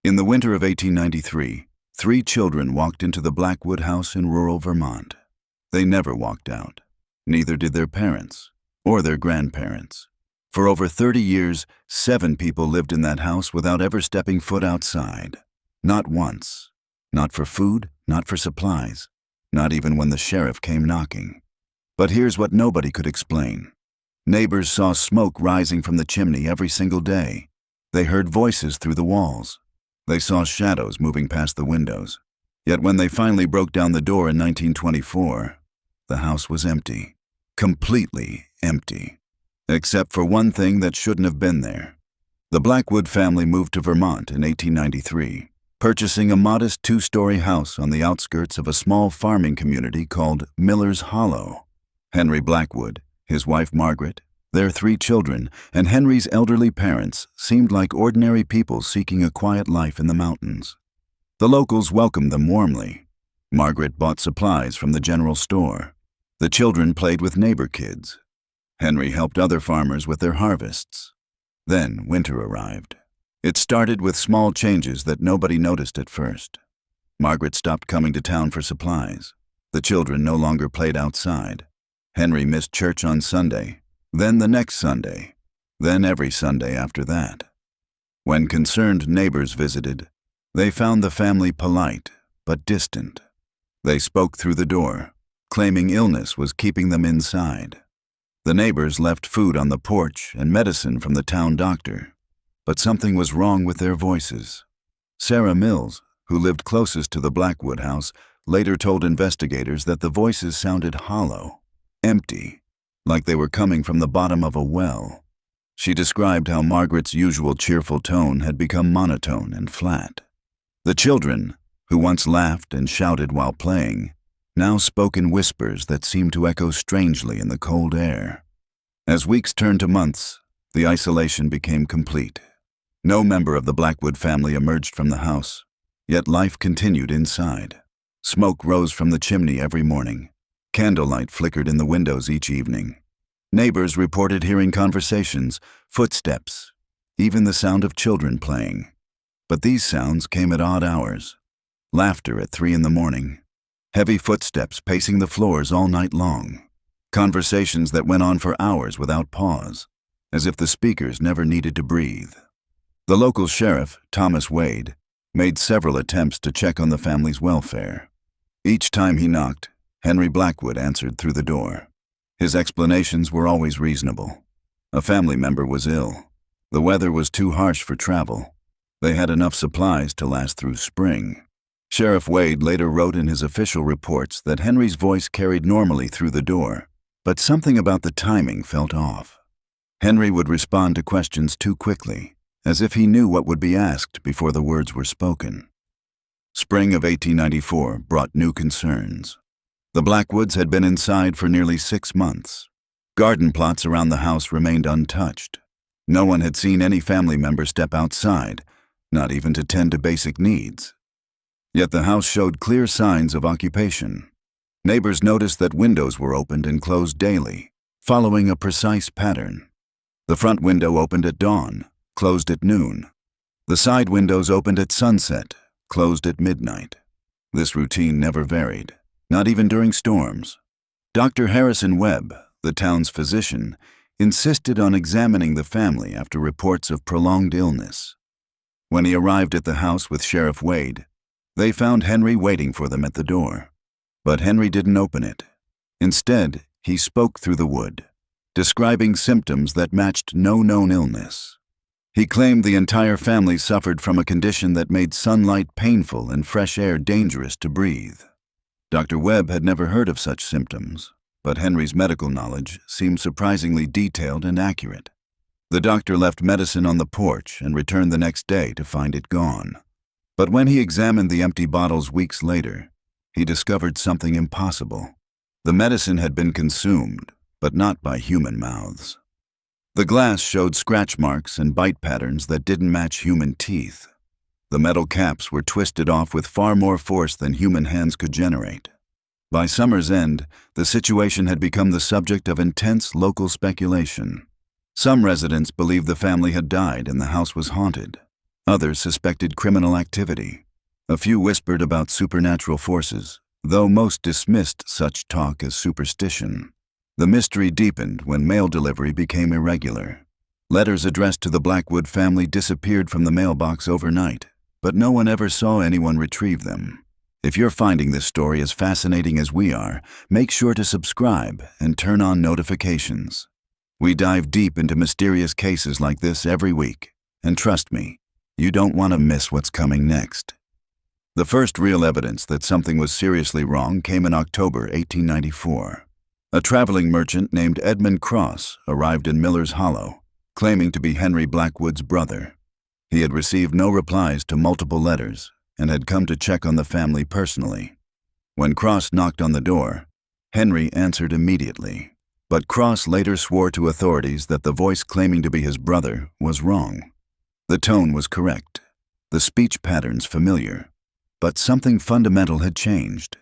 In the winter of 1893, 3 children walked into the Blackwood house in rural Vermont. They never walked out. Neither did their parents or their grandparents. For over 30 years, 7 people lived in that house without ever stepping foot outside. Not once. Not for food, not for supplies, not even when the sheriff came knocking. But here's what nobody could explain. Neighbors saw smoke rising from the chimney every single day. They heard voices through the walls. They saw shadows moving past the windows. Yet when they finally broke down the door in 1924, the house was empty. Completely empty. Except for one thing that shouldn't have been there. The Blackwood family moved to Vermont in 1893, purchasing a modest 2-story house on the outskirts of a small farming community called Miller's Hollow. Henry Blackwood, his wife Margaret, their 3 children, and Henry's elderly parents seemed like ordinary people seeking a quiet life in the mountains. The locals welcomed them warmly. Margaret bought supplies from the general store. The children played with neighbor kids. Henry helped other farmers with their harvests. Then winter arrived. It started with small changes that nobody noticed at first. Margaret stopped coming to town for supplies. The children no longer played outside. Henry missed church on Sunday, then the next Sunday, then every Sunday after that. When concerned neighbors visited, they found the family polite but distant. They spoke through the door, claiming illness was keeping them inside. The neighbors left food on the porch and medicine from the town doctor, but something was wrong with their voices. Sarah Mills, who lived closest to the Blackwood house, later told investigators that the voices sounded hollow, empty, like they were coming from the bottom of a well. She described how Margaret's usual cheerful tone had become monotone and flat. The children, who once laughed and shouted while playing, now spoke in whispers that seemed to echo strangely in the cold air. As weeks turned to months, the isolation became complete. No member of the Blackwood family emerged from the house, yet life continued inside. Smoke rose from the chimney every morning. Candlelight flickered in the windows each evening. Neighbors reported hearing conversations, footsteps, even the sound of children playing. But these sounds came at odd hours. Laughter at 3 in the morning. Heavy footsteps pacing the floors all night long. Conversations that went on for hours without pause, as if the speakers never needed to breathe. The local sheriff, Thomas Wade, made several attempts to check on the family's welfare. Each time he knocked, Henry Blackwood answered through the door. His explanations were always reasonable. A family member was ill. The weather was too harsh for travel. They had enough supplies to last through spring. Sheriff Wade later wrote in his official reports that Henry's voice carried normally through the door, but something about the timing felt off. Henry would respond to questions too quickly, as if he knew what would be asked before the words were spoken. Spring of 1894 brought new concerns. The Blackwoods had been inside for nearly 6 months. Garden plots around the house remained untouched. No one had seen any family member step outside, not even to tend to basic needs. Yet the house showed clear signs of occupation. Neighbors noticed that windows were opened and closed daily, following a precise pattern. The front window opened at dawn, closed at noon. The side windows opened at sunset, closed at midnight. This routine never varied, not even during storms. Dr. Harrison Webb, the town's physician, insisted on examining the family after reports of prolonged illness. When he arrived at the house with Sheriff Wade, they found Henry waiting for them at the door. But Henry didn't open it. Instead, he spoke through the wood, describing symptoms that matched no known illness. He claimed the entire family suffered from a condition that made sunlight painful and fresh air dangerous to breathe. Dr. Webb had never heard of such symptoms, but Henry's medical knowledge seemed surprisingly detailed and accurate. The doctor left medicine on the porch and returned the next day to find it gone. But when he examined the empty bottles weeks later, he discovered something impossible. The medicine had been consumed, but not by human mouths. The glass showed scratch marks and bite patterns that didn't match human teeth. The metal caps were twisted off with far more force than human hands could generate. By summer's end, the situation had become the subject of intense local speculation. Some residents believed the family had died and the house was haunted. Others suspected criminal activity. A few whispered about supernatural forces, though most dismissed such talk as superstition. The mystery deepened when mail delivery became irregular. Letters addressed to the Blackwood family disappeared from the mailbox overnight, but no one ever saw anyone retrieve them. If you're finding this story as fascinating as we are, make sure to subscribe and turn on notifications. We dive deep into mysterious cases like this every week, and trust me, you don't want to miss what's coming next. The first real evidence that something was seriously wrong came in October 1894. A traveling merchant named Edmund Cross arrived in Miller's Hollow, claiming to be Henry Blackwood's brother. He had received no replies to multiple letters and had come to check on the family personally. When Cross knocked on the door, Henry answered immediately, but Cross later swore to authorities that the voice claiming to be his brother was wrong. The tone was correct, the speech patterns familiar, but something fundamental had changed.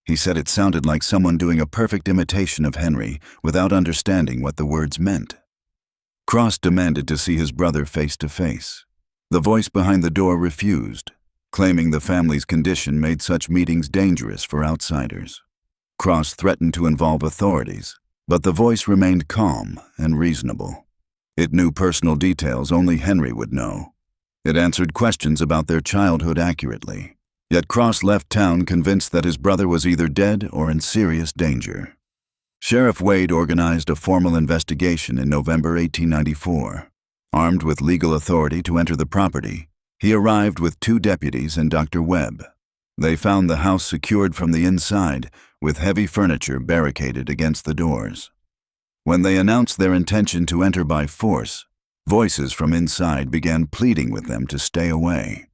He said it sounded like someone doing a perfect imitation of Henry without understanding what the words meant. Cross demanded to see his brother face to face. The voice behind the door refused, claiming the family's condition made such meetings dangerous for outsiders. Cross threatened to involve authorities, but the voice remained calm and reasonable. It knew personal details only Henry would know. It answered questions about their childhood accurately. Yet Cross left town convinced that his brother was either dead or in serious danger. Sheriff Wade organized a formal investigation in November 1894. Armed with legal authority to enter the property, he arrived with 2 deputies and Dr. Webb. They found the house secured from the inside, with heavy furniture barricaded against the doors. When they announced their intention to enter by force, voices from inside began pleading with them to stay away.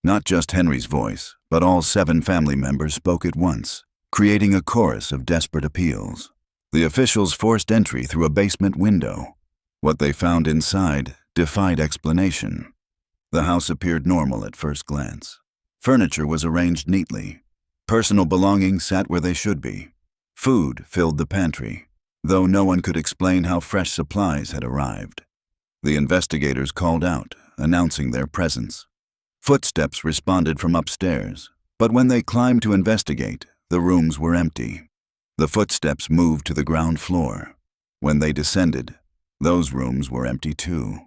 Not just Henry's voice, but all 7 family members spoke at once, creating a chorus of desperate appeals. The officials forced entry through a basement window. What they found inside defied explanation. The house appeared normal at first glance. Furniture was arranged neatly. Personal belongings sat where they should be. Food filled the pantry, though no one could explain how fresh supplies had arrived. The investigators called out, announcing their presence. Footsteps responded from upstairs, but when they climbed to investigate, the rooms were empty. The footsteps moved to the ground floor. When they descended, those rooms were empty too.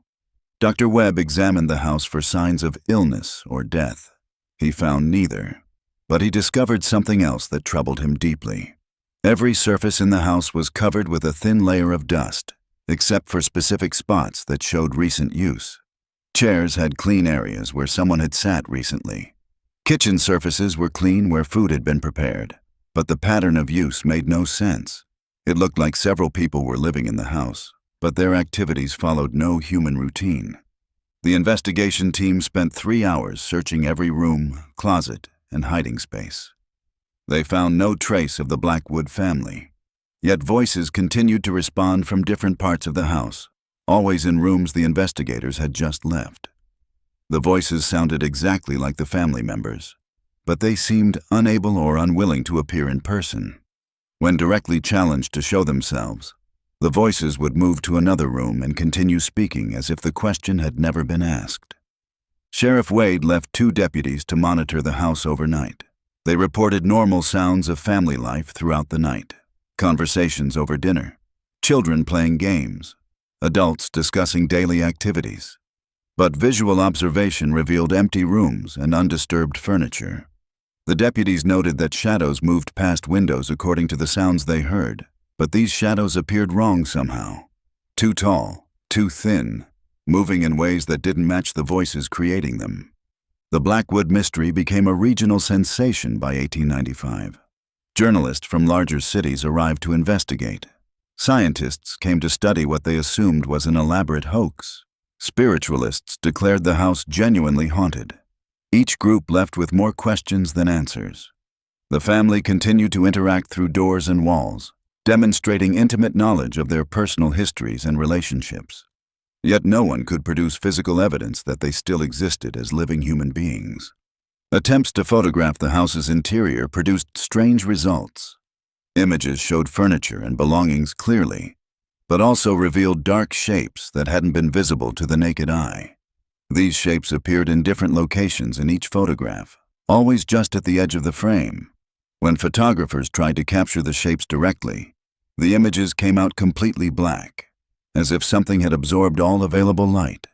Dr. Webb examined the house for signs of illness or death. He found neither, but he discovered something else that troubled him deeply. Every surface in the house was covered with a thin layer of dust, except for specific spots that showed recent use. Chairs had clean areas where someone had sat recently. Kitchen surfaces were clean where food had been prepared, but the pattern of use made no sense. It looked like several people were living in the house, but their activities followed no human routine. The investigation team spent 3 hours searching every room, closet, and hiding space. They found no trace of the Blackwood family, yet voices continued to respond from different parts of the house, always in rooms the investigators had just left. The voices sounded exactly like the family members, but they seemed unable or unwilling to appear in person. When directly challenged to show themselves, the voices would move to another room and continue speaking as if the question had never been asked. Sheriff Wade left 2 deputies to monitor the house overnight. They reported normal sounds of family life throughout the night, conversations over dinner, children playing games, adults discussing daily activities. But visual observation revealed empty rooms and undisturbed furniture. The deputies noted that shadows moved past windows according to the sounds they heard, but these shadows appeared wrong somehow. Too tall, too thin, moving in ways that didn't match the voices creating them. The Blackwood mystery became a regional sensation by 1895. Journalists from larger cities arrived to investigate. Scientists came to study what they assumed was an elaborate hoax. Spiritualists declared the house genuinely haunted. Each group left with more questions than answers. The family continued to interact through doors and walls, demonstrating intimate knowledge of their personal histories and relationships. Yet no one could produce physical evidence that they still existed as living human beings. Attempts to photograph the house's interior produced strange results. Images showed furniture and belongings clearly, but also revealed dark shapes that hadn't been visible to the naked eye. These shapes appeared in different locations in each photograph, always just at the edge of the frame. When photographers tried to capture the shapes directly, the images came out completely black, as if something had absorbed all available light.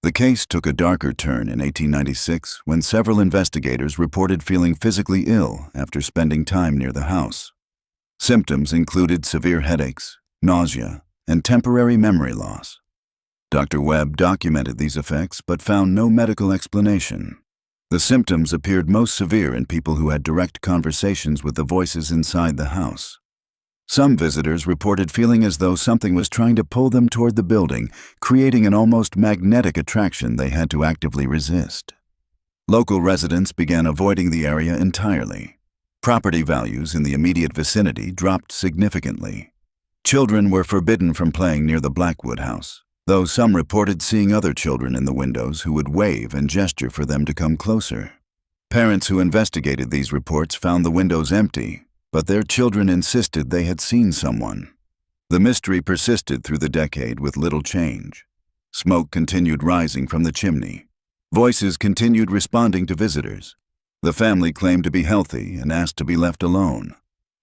The case took a darker turn in 1896 when several investigators reported feeling physically ill after spending time near the house. Symptoms included severe headaches, nausea, and temporary memory loss. Dr. Webb documented these effects but found no medical explanation. The symptoms appeared most severe in people who had direct conversations with the voices inside the house. Some visitors reported feeling as though something was trying to pull them toward the building, creating an almost magnetic attraction they had to actively resist. Local residents began avoiding the area entirely. Property values in the immediate vicinity dropped significantly. Children were forbidden from playing near the Blackwood house, though some reported seeing other children in the windows who would wave and gesture for them to come closer. Parents who investigated these reports found the windows empty, but their children insisted they had seen someone. The mystery persisted through the decade with little change. Smoke continued rising from the chimney. Voices continued responding to visitors. The family claimed to be healthy and asked to be left alone.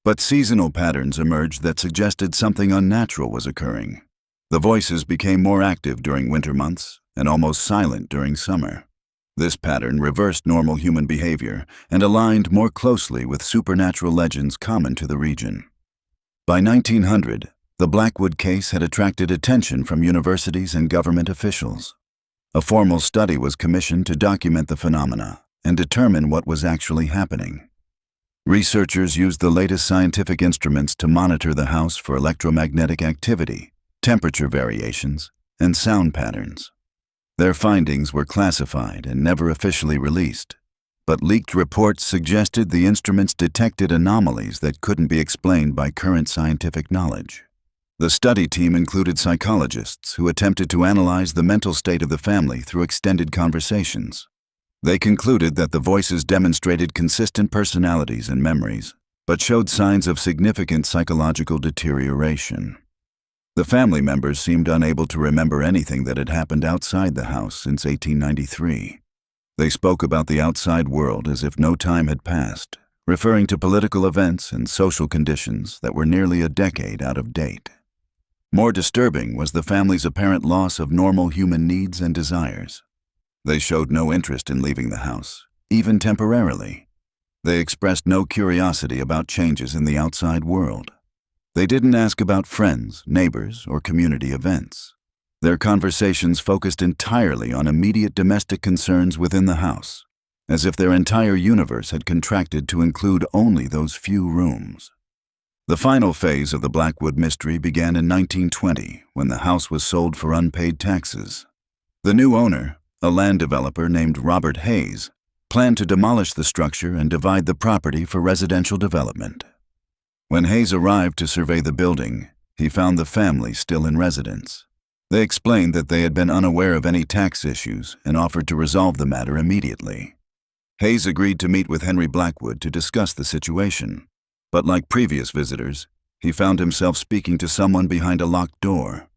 But seasonal patterns emerged that suggested something unnatural was occurring. The voices became more active during winter months and almost silent during summer. This pattern reversed normal human behavior and aligned more closely with supernatural legends common to the region. By 1900, the Blackwood case had attracted attention from universities and government officials. A formal study was commissioned to document the phenomena and determine what was actually happening. Researchers used the latest scientific instruments to monitor the house for electromagnetic activity, temperature variations, and sound patterns. Their findings were classified and never officially released, but leaked reports suggested the instruments detected anomalies that couldn't be explained by current scientific knowledge. The study team included psychologists who attempted to analyze the mental state of the family through extended conversations. They concluded that the voices demonstrated consistent personalities and memories, but showed signs of significant psychological deterioration. The family members seemed unable to remember anything that had happened outside the house since 1893. They spoke about the outside world as if no time had passed, referring to political events and social conditions that were nearly a decade out of date. More disturbing was the family's apparent loss of normal human needs and desires. They showed no interest in leaving the house, even temporarily. They expressed no curiosity about changes in the outside world. They didn't ask about friends, neighbors, or community events. Their conversations focused entirely on immediate domestic concerns within the house, as if their entire universe had contracted to include only those few rooms. The final phase of the Blackwood mystery began in 1920 when the house was sold for unpaid taxes. The new owner, a land developer named Robert Hayes, planned to demolish the structure and divide the property for residential development. When Hayes arrived to survey the building, he found the family still in residence. They explained that they had been unaware of any tax issues and offered to resolve the matter immediately. Hayes agreed to meet with Henry Blackwood to discuss the situation, but like previous visitors, he found himself speaking to someone behind a locked door.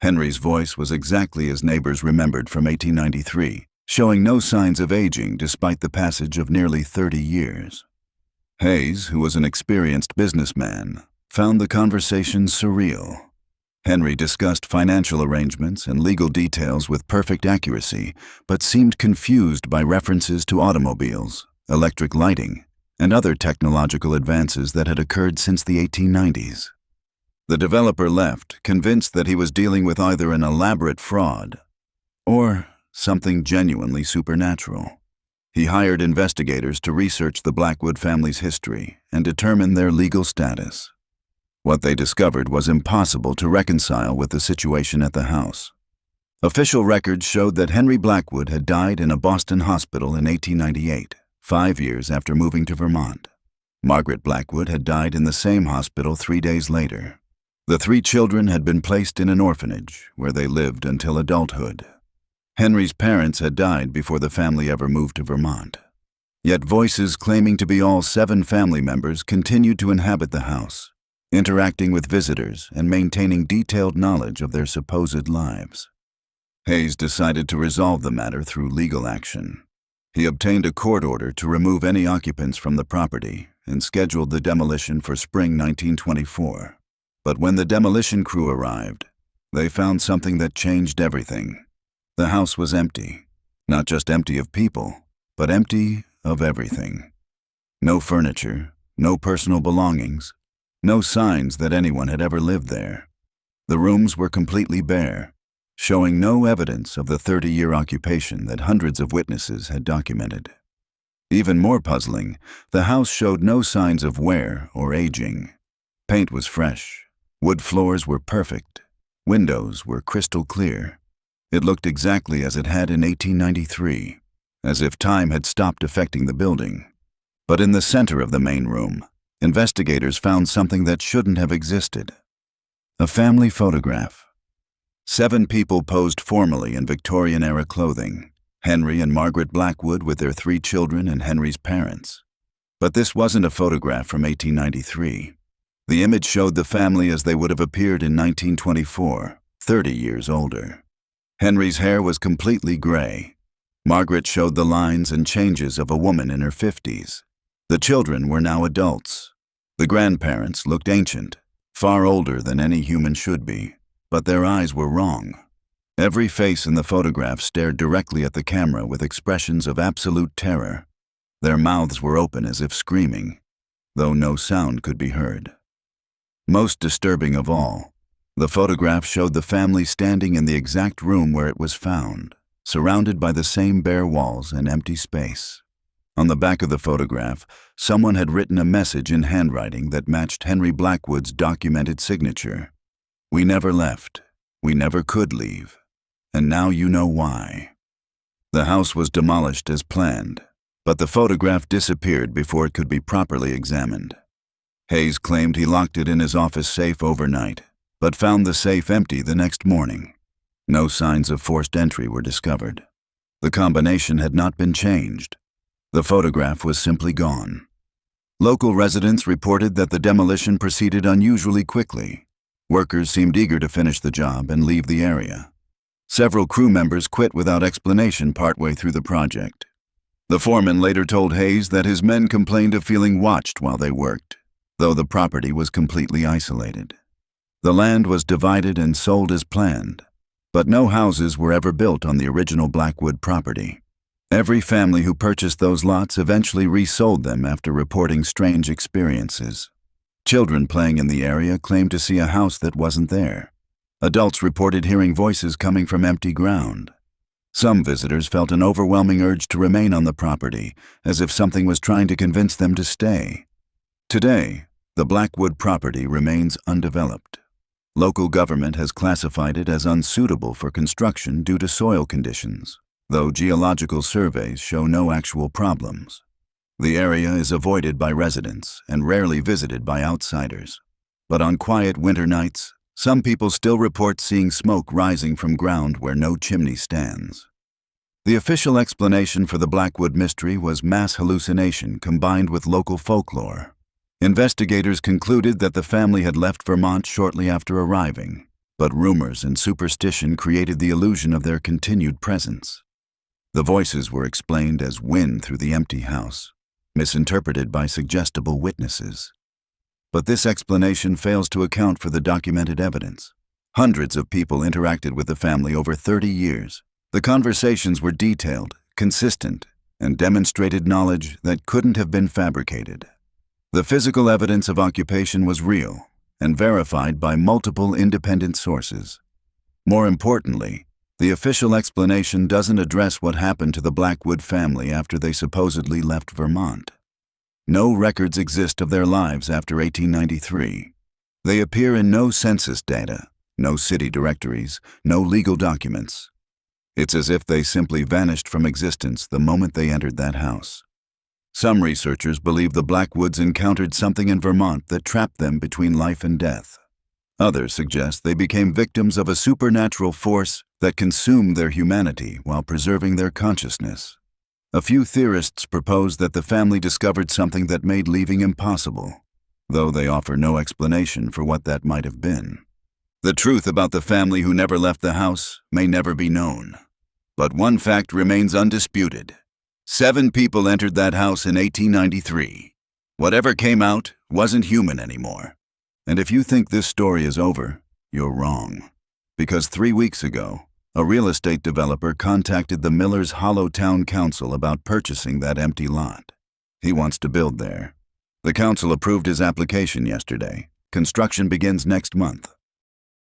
Henry's voice was exactly as neighbors remembered from 1893, showing no signs of aging despite the passage of nearly 30 years. Hayes, who was an experienced businessman, found the conversation surreal. Henry discussed financial arrangements and legal details with perfect accuracy, but seemed confused by references to automobiles, electric lighting, and other technological advances that had occurred since the 1890s. The developer left, convinced that he was dealing with either an elaborate fraud or something genuinely supernatural. He hired investigators to research the Blackwood family's history and determine their legal status. What they discovered was impossible to reconcile with the situation at the house. Official records showed that Henry Blackwood had died in a Boston hospital in 1898, 5 years after moving to Vermont. Margaret Blackwood had died in the same hospital 3 days later. The 3 children had been placed in an orphanage where they lived until adulthood. Henry's parents had died before the family ever moved to Vermont. Yet voices claiming to be all 7 family members continued to inhabit the house, interacting with visitors and maintaining detailed knowledge of their supposed lives. Hayes decided to resolve the matter through legal action. He obtained a court order to remove any occupants from the property and scheduled the demolition for spring 1924. But when the demolition crew arrived, they found something that changed everything. The house was empty. Not just empty of people, but empty of everything. No furniture, no personal belongings, no signs that anyone had ever lived there. The rooms were completely bare, showing no evidence of the 30-year occupation that hundreds of witnesses had documented. Even more puzzling, the house showed no signs of wear or aging. Paint was fresh, wood floors were perfect, windows were crystal clear. It looked exactly as it had in 1893, as if time had stopped affecting the building. But in the center of the main room, investigators found something that shouldn't have existed. A family photograph. 7 people posed formally in Victorian-era clothing, Henry and Margaret Blackwood with their 3 children and Henry's parents. But this wasn't a photograph from 1893. The image showed the family as they would have appeared in 1924, 30 years older. Henry's hair was completely gray. Margaret showed the lines and changes of a woman in her 50s. The children were now adults. The grandparents looked ancient, far older than any human should be, but their eyes were wrong. Every face in the photograph stared directly at the camera with expressions of absolute terror. Their mouths were open as if screaming, though no sound could be heard. Most disturbing of all, the photograph showed the family standing in the exact room where it was found, surrounded by the same bare walls and empty space. On the back of the photograph, someone had written a message in handwriting that matched Henry Blackwood's documented signature. "We never left. We never could leave. And now you know why." The house was demolished as planned, but the photograph disappeared before it could be properly examined. Hayes claimed he locked it in his office safe overnight, but found the safe empty the next morning. No signs of forced entry were discovered. The combination had not been changed. The photograph was simply gone. Local residents reported that the demolition proceeded unusually quickly. Workers seemed eager to finish the job and leave the area. Several crew members quit without explanation partway through the project. The foreman later told Hayes that his men complained of feeling watched while they worked, though the property was completely isolated. The land was divided and sold as planned, but no houses were ever built on the original Blackwood property. Every family who purchased those lots eventually resold them after reporting strange experiences. Children playing in the area claimed to see a house that wasn't there. Adults reported hearing voices coming from empty ground. Some visitors felt an overwhelming urge to remain on the property, as if something was trying to convince them to stay. Today, the Blackwood property remains undeveloped. Local government has classified it as unsuitable for construction due to soil conditions, though geological surveys show no actual problems. The area is avoided by residents and rarely visited by outsiders. But on quiet winter nights, some people still report seeing smoke rising from ground where no chimney stands. The official explanation for the Blackwood mystery was mass hallucination combined with local folklore. Investigators concluded that the family had left Vermont shortly after arriving, but rumors and superstition created the illusion of their continued presence. The voices were explained as wind through the empty house, misinterpreted by suggestible witnesses. But this explanation fails to account for the documented evidence. Hundreds of people interacted with the family over 30 years. The conversations were detailed, consistent, and demonstrated knowledge that couldn't have been fabricated. The physical evidence of occupation was real and verified by multiple independent sources. More importantly, the official explanation doesn't address what happened to the Blackwood family after they supposedly left Vermont. No records exist of their lives after 1893. They appear in no census data, no city directories, no legal documents. It's as if they simply vanished from existence the moment they entered that house. Some researchers believe the Blackwoods encountered something in Vermont that trapped them between life and death. Others suggest they became victims of a supernatural force that consumed their humanity while preserving their consciousness. A few theorists propose that the family discovered something that made leaving impossible, though they offer no explanation for what that might have been. The truth about the family who never left the house may never be known. But one fact remains undisputed. 7 people entered that house in 1893. Whatever came out wasn't human anymore. And if you think this story is over, you're wrong. Because 3 weeks ago, a real estate developer contacted the Millers Hollow Town Council about purchasing that empty lot. He wants to build there. The council approved his application yesterday. Construction begins next month.